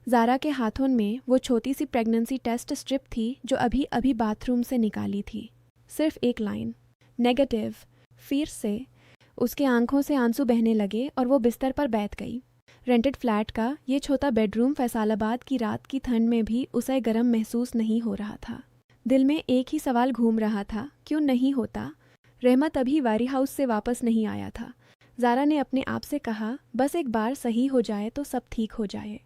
ज़ारा के हाथों में वो छोटी सी प्रेगनेंसी टेस्ट स्ट्रिप थी जो अभी अभी बाथरूम से निकाली थी। सिर्फ एक लाइन, नेगेटिव। फिर से उसके आंखों से आंसू बहने लगे और वो बिस्तर पर बैठ गई। रेंटेड फ्लैट का ये छोटा बेडरूम फैसलाबाद की रात की ठंड में भी उसे गर्म महसूस नहीं हो रहा था। दिल में एक ही सवाल घूम रहा था, क्यों नहीं होता? रहमत अभी वारी हाउस से वापस नहीं आया था। ज़ारा ने अपने आप से कहा, बस एक बार सही हो जाए तो सब ठीक हो जाए।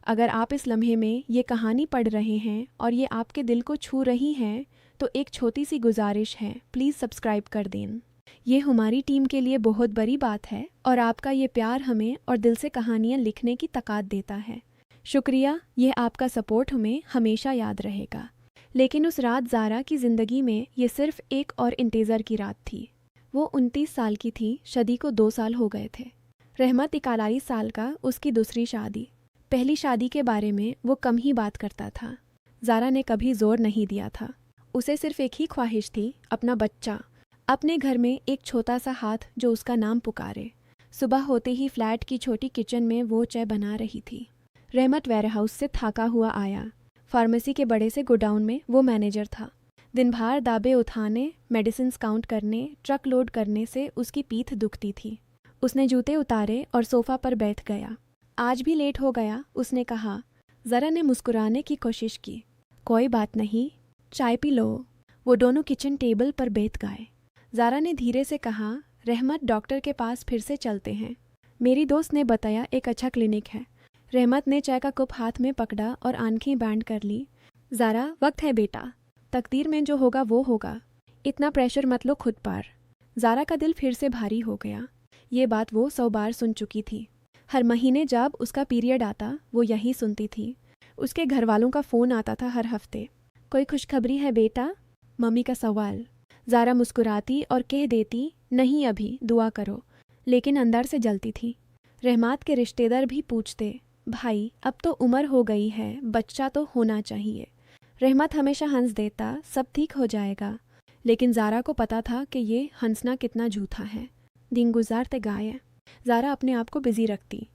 अगर आप इस लम्हे में ये कहानी पढ़ रहे हैं और ये आपके दिल को छू रही हैं तो एक छोटी सी गुजारिश है, प्लीज़ सब्सक्राइब कर दें। ये हमारी टीम के लिए बहुत बड़ी बात है और आपका ये प्यार हमें और दिल से कहानियाँ लिखने की ताकत देता है। शुक्रिया, यह आपका सपोर्ट हमें हमेशा याद रहेगा। लेकिन उस रात ज़ारा की ज़िंदगी में ये सिर्फ एक और इंतज़ार की रात थी। वो 29 साल की थी, शादी को 2 साल हो गए थे। रहमत 41 साल का, उसकी दूसरी शादी। पहली शादी के बारे में वो कम ही बात करता था। ज़ारा ने कभी जोर नहीं दिया था। उसे सिर्फ एक ही ख्वाहिश थी, अपना बच्चा, अपने घर में एक छोटा सा हाथ जो उसका नाम पुकारे। सुबह होते ही फ्लैट की छोटी किचन में वो चाय बना रही थी। रहमत वेयरहाउस से थका हुआ आया। फार्मेसी के बड़े से गोडाउन में वो मैनेजर था। दिन भर दाबे उठाने, मेडिसिन काउंट करने, ट्रक लोड करने से उसकी पीठ दुखती थी। उसने जूते उतारे और सोफा पर बैठ गया। आज भी लेट हो गया, उसने कहा। ज़रा ने मुस्कुराने की कोशिश की। कोई बात नहीं, चाय पी लो। वो दोनों किचन टेबल पर बैठ गए। ज़ारा ने धीरे से कहा, रहमत, डॉक्टर के पास फिर से चलते हैं। मेरी दोस्त ने बताया एक अच्छा क्लिनिक है। रहमत ने चाय का कप हाथ में पकड़ा और आंखें बैंड कर ली। ज़ारा, वक्त है बेटा, तकदीर में जो होगा वो होगा। इतना प्रेशर मत लो खुद पर। ज़ारा का दिल फिर से भारी हो गया। ये बात वो 100 बार सुन चुकी थी। हर महीने जब उसका पीरियड आता वो यही सुनती थी। उसके घर वालों का फ़ोन आता था हर हफ्ते। कोई खुशखबरी है बेटा? मम्मी का सवाल। ज़ारा मुस्कुराती और कह देती, नहीं अभी, दुआ करो। लेकिन अंदर से जलती थी। रहमत के रिश्तेदार भी पूछते, भाई अब तो उम्र हो गई है, बच्चा तो होना चाहिए। रहमत हमेशा हंस देता, सब ठीक हो जाएगा। लेकिन ज़ारा को पता था कि ये हंसना कितना झूठा है। दिन गुजारते गए। ज़ारा अपने आप को बिजी रखती।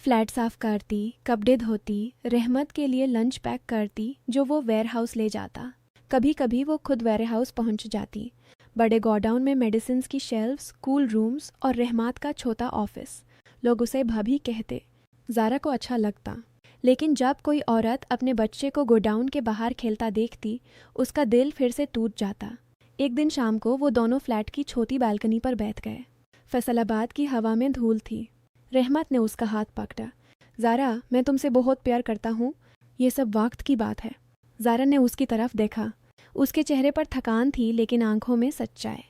फ्लैट साफ करती, कपड़े धोती, रहमत के लिए लंच पैक करती जो वो वेयर हाउस ले जाता। कभी कभी वो खुद वेयर हाउस पहुँच जाती। बड़े गोडाउन में मेडिसिन की शेल्फ्स, कूल रूम्स और रहमत का छोटा ऑफिस। लोग उसे भाभी कहते। ज़ारा को अच्छा लगता। लेकिन जब कोई औरत अपने बच्चे को गोडाउन के बाहर खेलता देखती, उसका दिल फिर से टूट जाता। एक दिन शाम को वो दोनों फ्लैट की छोटी बालकनी पर बैठ गए। फैसलाबाद की हवा में धूल थी। रहमत ने उसका हाथ पकड़ा। ज़ारा, मैं तुमसे बहुत प्यार करता हूँ। ये सब वक्त की बात है। ज़ारा ने उसकी तरफ देखा। उसके चेहरे पर थकान थी लेकिन आंखों में सच्चाई।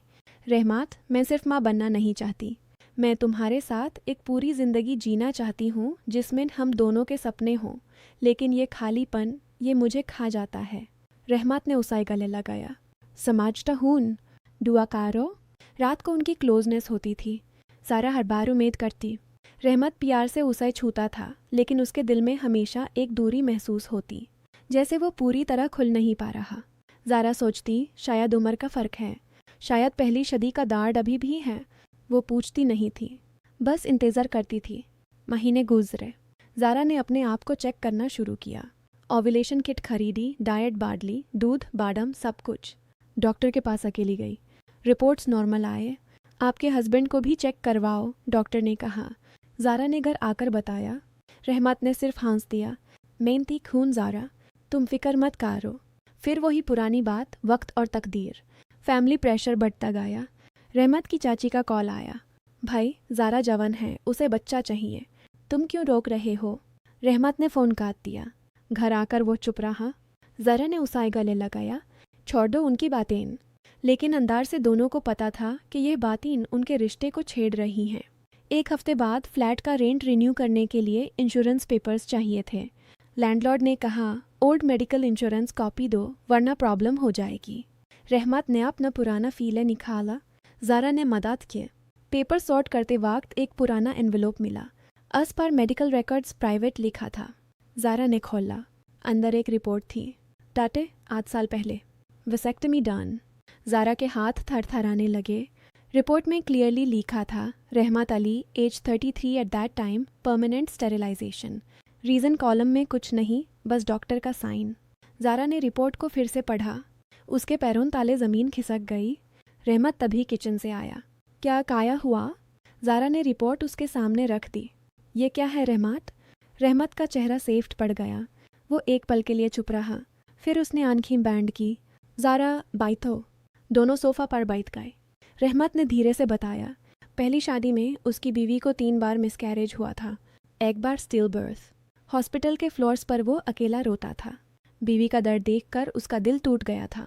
रहमत, मैं सिर्फ माँ बनना नहीं चाहती। मैं तुम्हारे साथ एक पूरी ज़िंदगी जीना चाहती हूँ जिसमें हम दोनों के सपने हों। लेकिन ये खालीपन, ये मुझे खा जाता है। रहमत ने उसे गले लगाया। समझता हूँ, दुआ करो। रात को उनकी क्लोजनेस होती थी। ज़ारा हर बार उम्मीद करती। रहमत प्यार से उसे छूता था लेकिन उसके दिल में हमेशा एक दूरी महसूस होती, जैसे वो पूरी तरह खुल नहीं पा रहा। ज़ारा सोचती, शायद उम्र का फ़र्क है, शायद पहली शादी का दर्द अभी भी है। वो पूछती नहीं थी, बस इंतज़ार करती थी। महीने गुजरे। ज़ारा ने अपने आप को चेक करना शुरू किया। ओव्यूलेशन किट खरीदी, डाइट बादली, दूध, बादाम, सब कुछ। डॉक्टर के पास अकेली गई। रिपोर्ट्स नॉर्मल आए। आपके हस्बैंड को भी चेक करवाओ, डॉक्टर ने कहा। ज़ारा ने घर आकर बताया। रहमत ने सिर्फ हंस दिया। मेहनती खून ज़ारा, तुम फिक्र मत करो। फिर वही पुरानी बात, वक्त और तकदीर। फैमिली प्रेशर बढ़ता गया। रहमत की चाची का कॉल आया। भाई, ज़ारा जवान है, उसे बच्चा चाहिए। तुम क्यों रोक रहे हो? रहमत ने फ़ोन काट दिया। घर आकर वो चुप रहा। ज़ारा ने उसे गले लगाया। छोड़ दो उनकी बातें। लेकिन अंदर से दोनों को पता था कि ये बातें उनके रिश्ते को छेड़ रही हैं। एक हफ्ते बाद फ्लैट का रेंट रिन्यू करने के लिए इंश्योरेंस पेपर्स चाहिए थे। लैंडलॉर्ड ने कहा, ओल्ड मेडिकल इंश्योरेंस कॉपी दो वरना प्रॉब्लम हो जाएगी। रहमत ने अपना पुराना फीले निकाला। ज़ारा ने मदद की। पेपर सॉर्ट करते वक्त एक पुराना एनवेलोप मिला। उस पर मेडिकल रिकॉर्ड्स प्राइवेट लिखा था। ज़ारा ने खोला। अंदर एक रिपोर्ट थी। टाटे 8 साल पहले, वेसेक्टमी डन। ज़ारा के हाथ थरथराने लगे। रिपोर्ट में क्लियरली लिखा था, Rahmat Ali, age 33 at that time, permanent sterilisation. Reason column में कुछ नहीं, बस डॉक्टर का साइन। ज़ारा ने रिपोर्ट को फिर से पढ़ा। उसके पैरों ताले ज़मीन खिसक गई। रहमत तभी किचन से आया। क्या काया हुआ? ज़ारा ने रिपोर्ट उसके सामने रख दी। ये क्या है रहमत? रहमत का चेहरा सेफ्ट पड़ गया। वो एक पल के लिए चुप रहा, फिर उसने आंखें बैंड की। ज़ारा बैठो। दोनों सोफ़ा पर बैठ गए। रहमत ने धीरे से बताया, पहली शादी में उसकी बीवी को 3 बार मिसकैरेज हुआ था, एक बार स्टिल बर्थ। हॉस्पिटल के फ्लोर्स पर वो अकेला रोता था। बीवी का दर्द देखकर उसका दिल टूट गया था।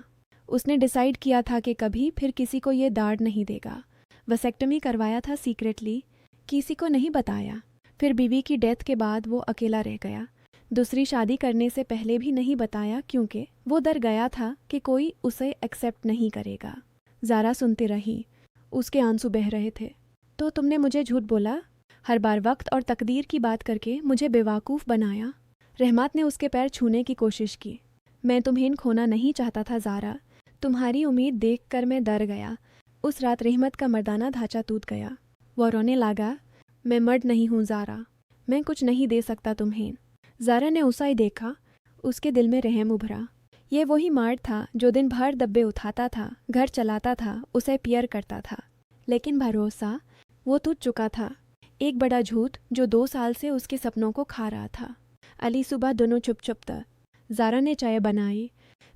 उसने डिसाइड किया था कि कभी फिर किसी को ये दार्ड नहीं देगा। वसेक्टमी करवाया था सीक्रेटली, किसी को नहीं बताया। फिर बीवी की डेथ के बाद वो अकेला रह गया। दूसरी शादी करने से पहले भी नहीं बताया, क्योंकि वो डर गया था कि कोई उसे एक्सेप्ट नहीं करेगा। ज़ारा सुनती रही। उसके आंसू बह रहे थे। तो तुमने मुझे झूठ बोला, हर बार वक्त और तकदीर की बात करके मुझे बेवकूफ़ बनाया। रहमत ने उसके पैर छूने की कोशिश की। मैं तुम्हें खोना नहीं चाहता था ज़ारा। तुम्हारी उम्मीद देखकर मैं डर गया। उस रात रहमत का मर्दाना ढांचा टूट गया। वो रोने लगा। मैं मर्द नहीं हूँ ज़ारा, मैं कुछ नहीं दे सकता तुम्हें। ज़ारा ने उसे ही देखा। उसके दिल में रहम उभरा। ये वही मर्द था जो दिन भर डब्बे उठाता था, घर चलाता था, उसे प्यार करता था। लेकिन भरोसा, वो टूट चुका था। एक बड़ा झूठ जो 2 साल से उसके सपनों को खा रहा था। अली सुबह दोनों चुप चुप था। ज़ारा ने चाय बनाई,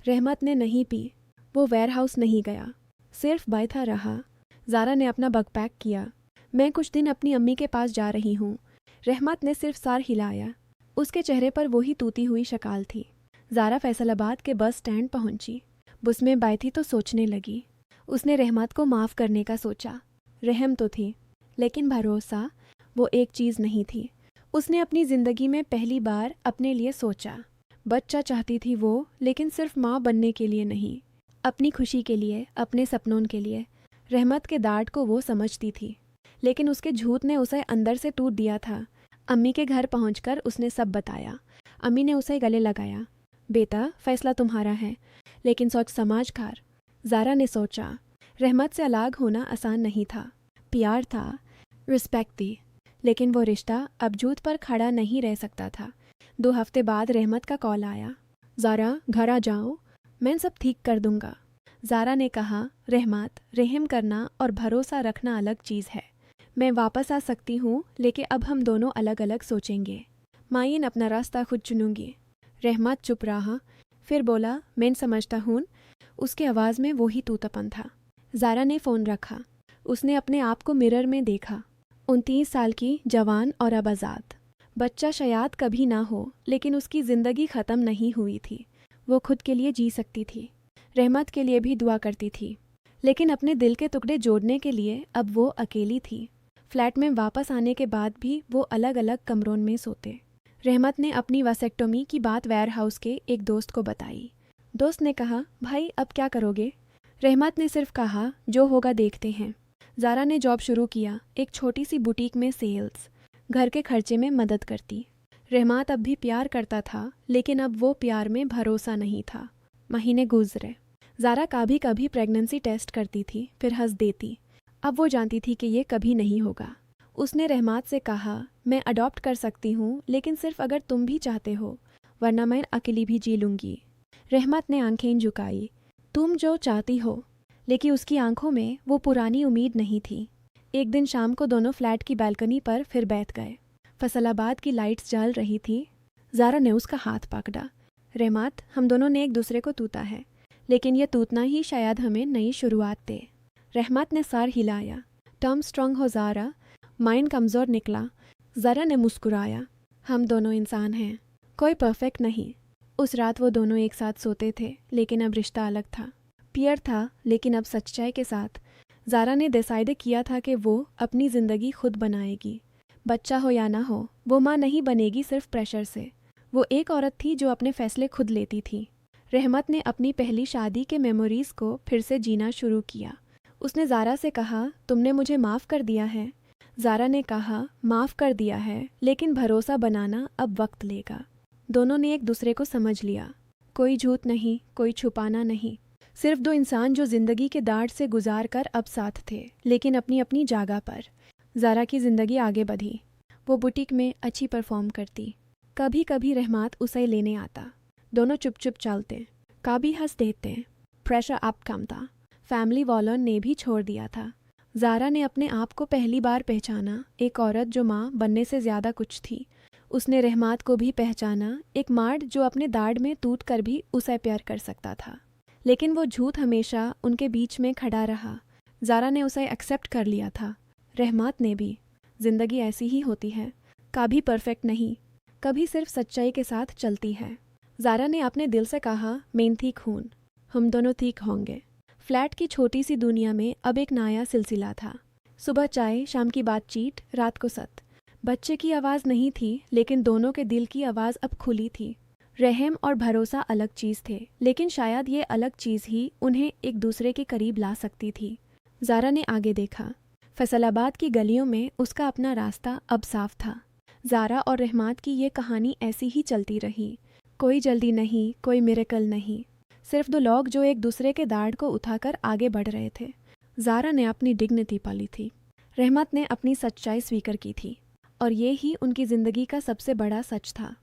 रहमत ने नहीं पी। वो वेयरहाउस नहीं गया, सिर्फ बैठा रहा। ज़ारा ने अपना बैग पैक किया। मैं कुछ दिन अपनी अम्मी के पास जा रही हूँ। रहमत ने सिर्फ सर हिलाया। उसके चेहरे पर वही टूटी हुई शक्ल थी। ज़ारा फैसलाबाद के बस स्टैंड पहुंची। बस में बैठी तो सोचने लगी। उसने रहमत को माफ़ करने का सोचा। रहम तो थी, लेकिन भरोसा, वो एक चीज़ नहीं थी। उसने अपनी ज़िंदगी में पहली बार अपने लिए सोचा। बच्चा चाहती थी वो, लेकिन सिर्फ माँ बनने के लिए नहीं, अपनी खुशी के लिए, अपने सपनों के लिए। रहमत के दर्द को वो समझती थी, लेकिन उसके झूठ ने उसे अंदर से टूट दिया था। अम्मी के घर पहुंचकर उसने सब बताया। अम्मी ने उसे गले लगाया। बेटा, फैसला तुम्हारा है, लेकिन सोच समझ कर। ज़ारा ने सोचा, रहमत से अलग होना आसान नहीं था। प्यार था, रिस्पेक्ट थी, लेकिन वो रिश्ता अब झूठ पर खड़ा नहीं रह सकता था। 2 हफ्ते बाद रहमत का कॉल आया। ज़ारा, घर आ जाओ, मैं सब ठीक कर दूंगा। ज़ारा ने कहा, रहमत, रहम करना और भरोसा रखना अलग चीज़ है। मैं वापस आ सकती हूँ, लेकिन अब हम दोनों अलग अलग सोचेंगे। माइन अपना रास्ता खुद चुनूंगी। रहमत चुप रहा, फिर बोला, मैं समझता हूँ। उसके आवाज़ में वही तूतापन था। ज़ारा ने फ़ोन रखा। उसने अपने आप को मिरर में देखा। 29 साल की, जवान और अब आज़ाद। बच्चा शायद कभी ना हो, लेकिन उसकी ज़िंदगी ख़त्म नहीं हुई थी। वो खुद के लिए जी सकती थी, रहमत के लिए भी दुआ करती थी, लेकिन अपने दिल के टुकड़े जोड़ने के लिए अब वो अकेली थी। फ्लैट में वापस आने के बाद भी वो अलग अलग कमरों में सोते। रहमत ने अपनी वासेक्टोमी की बात वेयरहाउस के एक दोस्त को बताई। दोस्त ने कहा, भाई अब क्या करोगे? रहमत ने सिर्फ कहा, जो होगा देखते हैं। ज़ारा ने जॉब शुरू किया, एक छोटी सी बुटीक में सेल्स, घर के खर्चे में मदद करती। रहमत अब भी प्यार करता था, लेकिन अब वो प्यार में भरोसा नहीं था। महीने गुजरे। ज़ारा कभी कभी प्रेगनेंसी टेस्ट करती थी, फिर हंस देती। अब वो जानती थी कि ये कभी नहीं होगा। उसने रहमत से कहा, मैं अडॉप्ट कर सकती हूँ, लेकिन सिर्फ अगर तुम भी चाहते हो, वरना मैं अकेली भी जी लूँगी। रहमत ने आंखें झुकाई। तुम जो चाहती हो। लेकिन उसकी आंखों में वो पुरानी उम्मीद नहीं थी। एक दिन शाम को दोनों फ्लैट की बालकनी पर फिर बैठ गए। फैसलाबाद की लाइट्स जल रही थी। ज़ारा ने उसका हाथ पकड़ा। रहमत, हम दोनों ने एक दूसरे को टूटा है, लेकिन यह टूटना ही शायद हमें नई शुरुआत दे। रहमत ने सर हिलाया। टर्म स्ट्रांग हो ज़ारा, माइंड कमज़ोर निकला। ज़ारा ने मुस्कुराया। हम दोनों इंसान हैं, कोई परफेक्ट नहीं। उस रात वो दोनों एक साथ सोते थे, लेकिन अब रिश्ता अलग था। पियर था, लेकिन अब सच्चाई के साथ। ज़ारा ने डिसाइड किया था कि वो अपनी ज़िंदगी खुद बनाएगी। बच्चा हो या ना हो, वो माँ नहीं बनेगी सिर्फ प्रेशर से। वो एक औरत थी जो अपने फैसले खुद लेती थी। रहमत ने अपनी पहली शादी के मेमोरीज़ को फिर से जीना शुरू किया। उसने ज़ारा से कहा, तुमने मुझे माफ़ कर दिया है? ज़ारा ने कहा, माफ़ कर दिया है, लेकिन भरोसा बनाना अब वक्त लेगा। दोनों ने एक दूसरे को समझ लिया। कोई झूठ नहीं, कोई छुपाना नहीं, सिर्फ 2 इंसान जो ज़िंदगी के दाढ़ से गुजार कर अब साथ थे, लेकिन अपनी अपनी जगह पर। ज़ारा की ज़िंदगी आगे बढ़ी। वो बुटीक में अच्छी परफॉर्म करती, कभी कभी रहमात उसे लेने आता। दोनों चुप चुप चलते। कभी हंस देते। प्रेशर अप कम था। फैमिली वालों ने भी छोड़ दिया था। ज़ारा ने अपने आप को पहली बार पहचाना, एक औरत जो माँ बनने से ज़्यादा कुछ थी। उसने रहमात को भी पहचाना, एक मर्द जो अपने दाढ़ में टूट कर भी उसे प्यार कर सकता था। लेकिन वो झूठ हमेशा उनके बीच में खड़ा रहा। ज़ारा ने उसे एक्सेप्ट कर लिया था, रहमात ने भी। ज़िंदगी ऐसी ही होती है, कभी परफेक्ट नहीं, कभी सिर्फ सच्चाई के साथ चलती है। ज़ारा ने अपने दिल से कहा, मैं ठीक हूँ, हम दोनों ठीक होंगे। फ्लैट की छोटी सी दुनिया में अब एक नया सिलसिला था। सुबह चाय, शाम की बातचीत, रात को सत। बच्चे की आवाज़ नहीं थी, लेकिन दोनों के दिल की आवाज़ अब खुली थी। रहम और भरोसा अलग चीज़ थे, लेकिन शायद ये अलग चीज़ ही उन्हें एक दूसरे के करीब ला सकती थी। ज़ारा ने आगे देखा। फैसलाबाद की गलियों में उसका अपना रास्ता अब साफ था। ज़ारा और रहमात की ये कहानी ऐसी ही चलती रही। कोई जल्दी नहीं, कोई मिरेकल नहीं, सिर्फ दो लोग जो एक दूसरे के दाढ़ को उठाकर आगे बढ़ रहे थे। ज़ारा ने अपनी डिग्निटी पाली थी, रहमत ने अपनी सच्चाई स्वीकार की थी, और ये ही उनकी ज़िंदगी का सबसे बड़ा सच था।